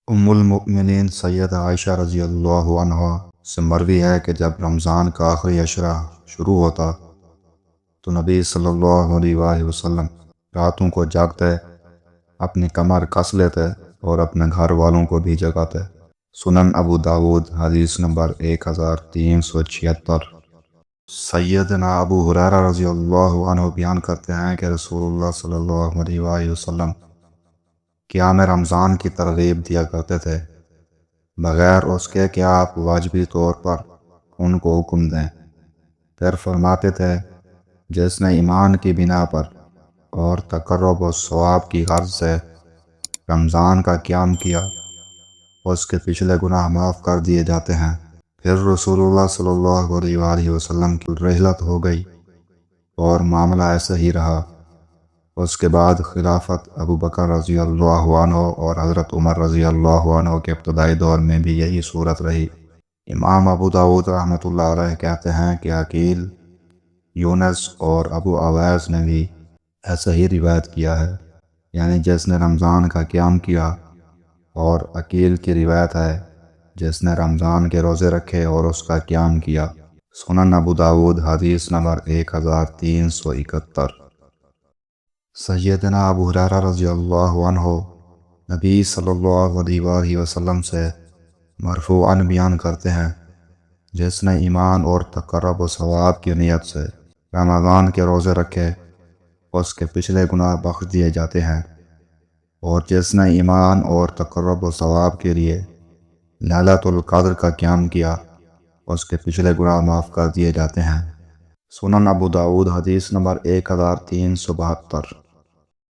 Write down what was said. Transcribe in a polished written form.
ام المؤمنین سیدہ عائشہ رضی اللہ عنہا سے مروی ہے کہ جب رمضان کا آخری عشرہ شروع ہوتا تو نبی صلی اللہ علیہ وآلہ وسلم راتوں کو جاگتے، اپنی کمر کس لیتے اور اپنے گھر والوں کو بھی جگاتے۔ سنن ابو داود حدیث نمبر 1376۔ سیدنا ابو ہریرہ رضی اللہ عنہ بیان کرتے ہیں کہ رسول اللہ صلی اللہ علیہ وآلہ وسلم قیام رمضان کی ترغیب دیا کرتے تھے، بغیر اس کے کہ آپ واجبی طور پر ان کو حکم دیں۔ پھر فرماتے تھے، جس نے ایمان کی بنا پر اور تقرب و ثواب کی غرض سے رمضان کا قیام کیا، اس کے پچھلے گناہ معاف کر دیے جاتے ہیں۔ پھر رسول اللہ صلی اللہ علیہ وآلہ وسلم کی رحلت ہو گئی اور معاملہ ایسے ہی رہا۔ اس کے بعد خلافت ابو بکر رضی اللہ عنہ اور حضرت عمر رضی اللہ عنہ کے ابتدائی دور میں بھی یہی صورت رہی۔ امام ابو داود رحمۃ اللہ علیہ کہتے ہیں کہ عقیل، یونس اور ابو اویس نے بھی ایسا ہی روایت کیا ہے، یعنی جس نے رمضان کا قیام کیا، اور عقیل کی روایت ہے جس نے رمضان کے روزے رکھے اور اس کا قیام کیا۔ سنن ابو داود حدیث نمبر 1371۔ سیدنا ابو ہریرہ رضی اللہ عنہ نبی صلی اللہ علیہ وآلہ وسلم سے مرفوعاً بیان کرتے ہیں، جس نے ایمان اور تقرب و ثواب کی نیت سے رمضان کے روزے رکھے، اس کے پچھلے گناہ بخش دیے جاتے ہیں، اور جس نے ایمان اور تقرب و ثواب کے لیے لیلۃ القدر کا قیام کیا، اس کے پچھلے گناہ معاف کر دیے جاتے ہیں۔ سنن ابو داود حدیث نمبر 1372۔